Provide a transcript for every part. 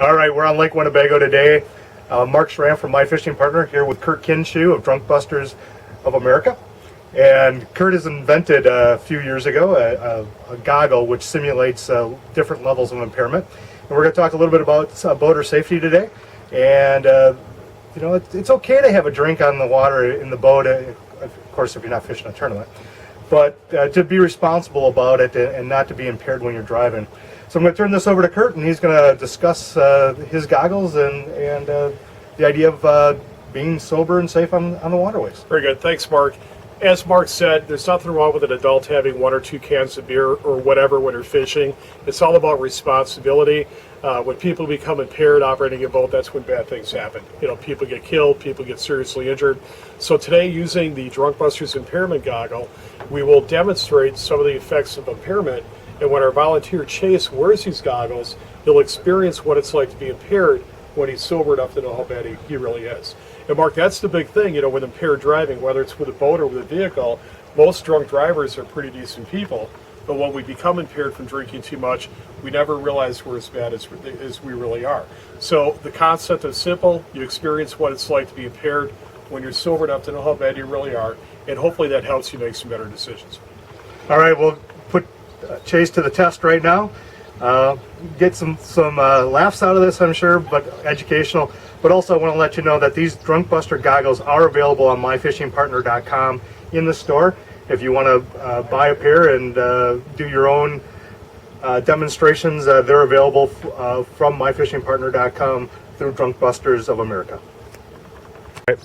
All right, we're on Lake Winnebago today. Mark Schramm from My Fishing Partner here with Kurt Kinshoe of Drunkbusters of America. And Kurt has invented a few years ago a goggle which simulates different levels of impairment. And we're going to talk a little bit about boater safety today. And you know, it's okay to have a drink on the water in the boat, of course, if you're not fishing a tournament. But to be responsible about it and not to be impaired when you're driving. So I'm going to turn this over to Kurt, and he's going to discuss his goggles and the idea of being sober and safe on the waterways. Very good. Thanks, Mark. As Mark said, there's nothing wrong with an adult having 1 or 2 cans of beer or whatever when they're fishing. It's all about responsibility. When people become impaired operating a boat, that's when bad things happen. You know, people get killed, people get seriously injured. So today, using the Drunkbusters impairment goggle, we will demonstrate some of the effects of impairment. And when our volunteer Chase wears these goggles, he'll experience what it's like to be impaired when he's sober enough to know how bad he really is. And Mark, that's the big thing, you know, with impaired driving, whether it's with a boat or with a vehicle, most drunk drivers are pretty decent people. But when we become impaired from drinking too much, we never realize we're as bad as we really are. So the concept is simple. You experience what it's like to be impaired when you're sober enough to know how bad you really are. And hopefully that helps you make some better decisions. All right, we'll put Chase to the test right now. Get some laughs out of this, I'm sure, but educational. But also I want to let you know that these Drunkbuster goggles are available on myfishingpartner.com in the store. If you want to buy a pair and do your own demonstrations, they're available from myfishingpartner.com through Drunkbusters of America. All right.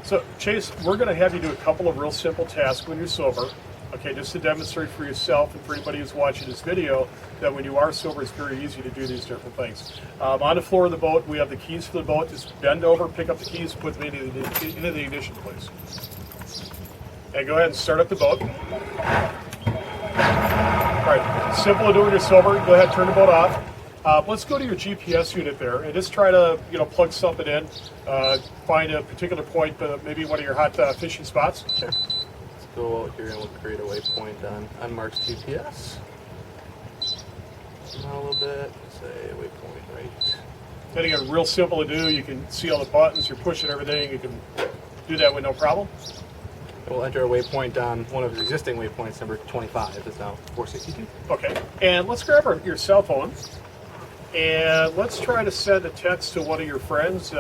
So Chase, we're going to have you do a couple of real simple tasks when you're sober. Okay, just to demonstrate for yourself and for anybody who's watching this video that when you are sober, it's very easy to do these different things. On the floor of the boat, we have the keys for the boat. Just bend over, pick up the keys, put them into the ignition, please. And go ahead and start up the boat. All right, simple to do when you're sober. Go ahead and turn the boat off. Let's go to your GPS unit there and just try to, you know, plug something in. Find a particular point, maybe one of your hot fishing spots. Sure. Go out here and we'll create a waypoint on Mark's GPS. Now a little bit, say waypoint right. Then again, real simple to do. You can see all the buttons, you're pushing everything. You can do that with no problem. We'll enter a waypoint on one of your existing waypoints, number 25. It's now 462. Okay, and let's grab your cell phone. And let's try to send a text to one of your friends.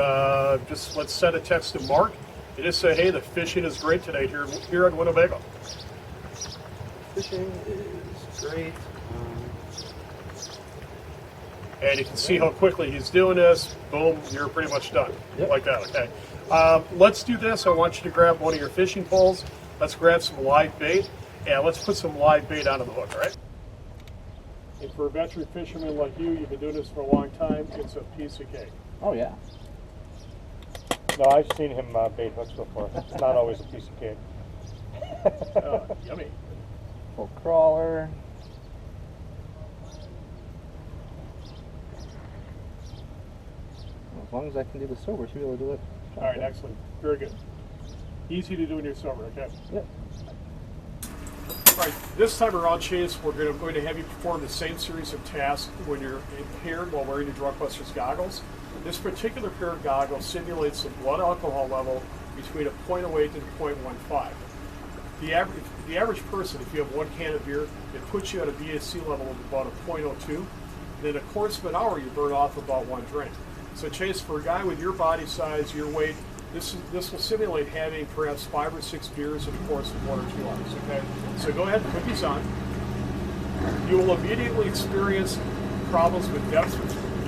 Just let's send a text to Mark. And just say, hey, the fishing is great today here on Winnebago. Fishing is great. And you can see how quickly he's doing this. Boom, you're pretty much done. Yep. Like that, okay. Let's do this. I want you to grab one of your fishing poles. Let's grab some live bait. And let's put some live bait onto the hook, all right? And for a veteran fisherman like you, you've been doing this for a long time, it's a piece of cake. Oh, yeah. No, I've seen him bait hooks before. It's not always a piece of cake. Yummy. Full crawler. As long as I can do the sober, should be able to do it. All right, excellent. Very good. Easy to do when you're sober, okay? Yep. All right, this time around, Chase, we're going to have you perform the same series of tasks when you're impaired while wearing your Drunkbusters goggles. This particular pair of goggles simulates a blood alcohol level between a 0.08 and a 0.15. The average person, if you have 1 can of beer, it puts you at a BAC level of about a 0.02. And in a course of an hour, you burn off about 1 drink. So Chase, for a guy with your body size, your weight, this will simulate having perhaps 5 or 6 beers in the course of 1 or 2 hours, okay? So go ahead and put these on. You will immediately experience problems with depth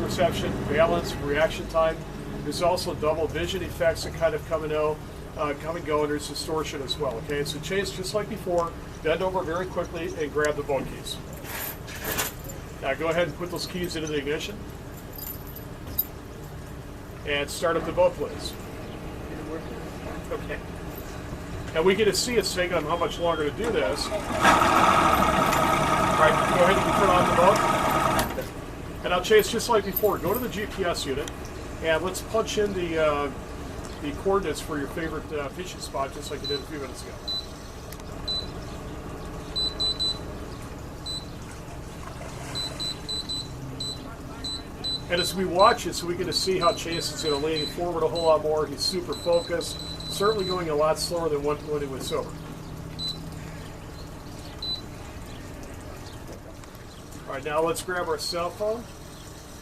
perception, balance, reaction time. There's also double vision effects that kind of come and go, and there's distortion as well, okay? So Chase, just like before, bend over very quickly and grab the boat keys. Now go ahead and put those keys into the ignition. And start up the boat, please. Okay. And we get to see it's taking them how much longer to do this. All right, go ahead and turn on the boat. And now, Chase, just like before, go to the GPS unit, and let's punch in the coordinates for your favorite fishing spot, just like you did a few minutes ago. And as we watch it, so we get to see how Chase is going to lean forward a whole lot more. He's super focused, certainly going a lot slower than when he was sober. All right, now let's grab our cell phone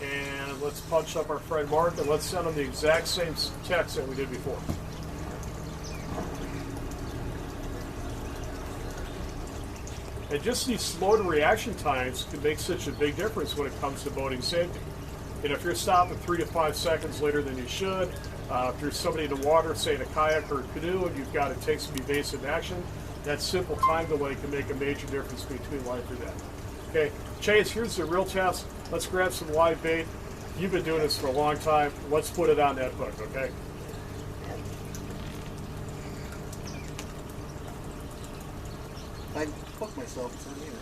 and let's punch up our friend Mark and let's send him the exact same text that we did before. And just these slow to reaction times can make such a big difference when it comes to boating safety. You know, if you're stopping 3 to 5 seconds later than you should, if there's somebody in the water, say in a kayak or a canoe, and you've got to take some evasive action, that simple time delay can make a major difference between life or death. Okay, Chase, here's the real test. Let's grab some live bait. You've been doing this for a long time. Let's put it on that hook, okay? I hooked myself. It's not either.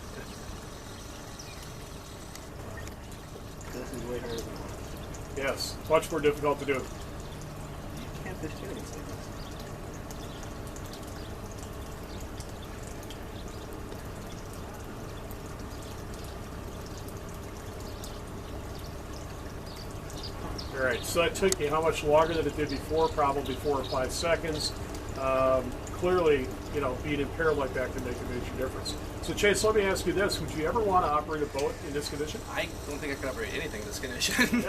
This is way harder than that. Yes, much more difficult to do. You can't fish two things like this. All right, so that took you how much longer than it did before? Probably 4 or 5 seconds. Clearly, you know, being impaired like that can make a major difference. So, Chase, let me ask you this. Would you ever want to operate a boat in this condition? I don't think I could operate anything in this condition.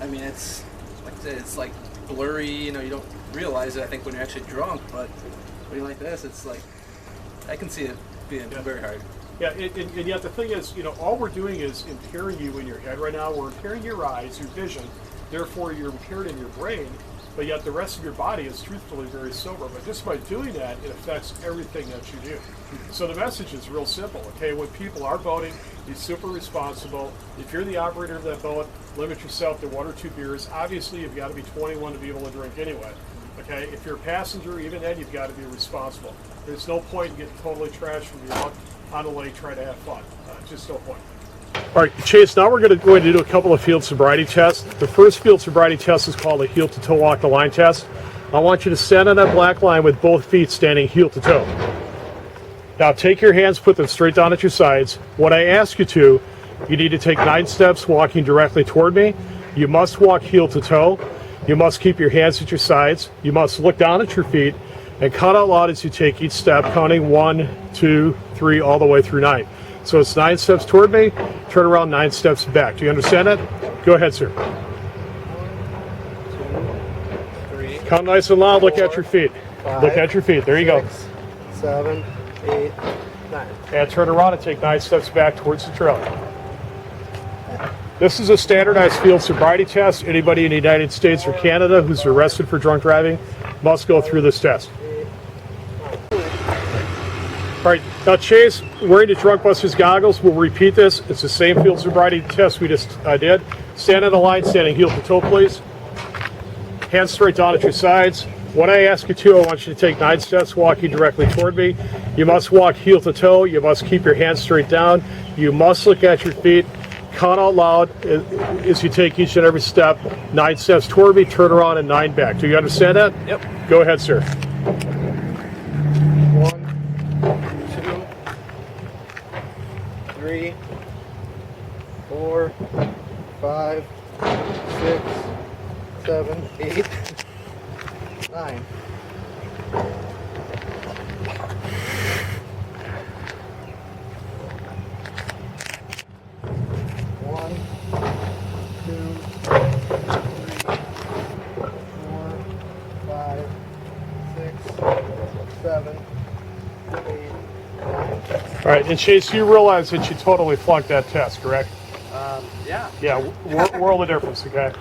I mean, it's like I said, it's like blurry. You know, you don't realize it. I think when you're actually drunk, but when you're like this, it's like I can see it being very hard. Yeah, and yet the thing is, you know, all we're doing is impairing you in your head right now. We're impairing your eyes, your vision. Therefore, you're impaired in your brain. But yet the rest of your body is truthfully very sober. But just by doing that, it affects everything that you do. So the message is real simple, okay? When people are boating, be super responsible. If you're the operator of that boat, limit yourself to 1 or 2 beers. Obviously, you've got to be 21 to be able to drink anyway, okay? If you're a passenger, even then, you've got to be responsible. There's no point in getting totally trashed when you're out on the lake trying to have fun. Just no point. All right, Chase, now we're going to do a couple of field sobriety tests. The first field sobriety test is called a heel-to-toe walk the line test. I want you to stand on that black line with both feet standing heel to toe. Now take your hands, put them straight down at your sides. What I ask you to, you need to take 9 steps walking directly toward me. You must walk heel to toe. You must keep your hands at your sides. You must look down at your feet and count out loud as you take each step, counting 1, 2, 3, all the way through 9. So it's 9 steps toward me, turn around 9 steps back. Do you understand that? Go ahead, sir. 1, 2, 3. Count nice and loud, look at 4, your feet. 5, Look at your feet, there you go. 6, 7, 8, 9. And turn around and take 9 steps back towards the trailer. This is a standardized field sobriety test. Anybody in the United States or Canada who's arrested for drunk driving must go through this test. All right, now Chase, wearing the Drunkbusters goggles, we'll repeat this. It's the same field sobriety test we just did. Stand on the line, standing heel to toe, please. Hands straight down at your sides. When I ask you to, I want you to take 9 steps walking directly toward me. You must walk heel to toe. You must keep your hands straight down. You must look at your feet. Count out loud as you take each and every step. 9 steps toward me, turn around, and 9 back. Do you understand that? Yep. Go ahead, sir. 1, 2, 3, 4, 5, 6, 7, 8, 9. One, 2, 3, 4, 5, 6, 7, 8, 9. All right, and Chase, you realize that you totally flunked that test, correct? Yeah. Yeah, world of difference, okay?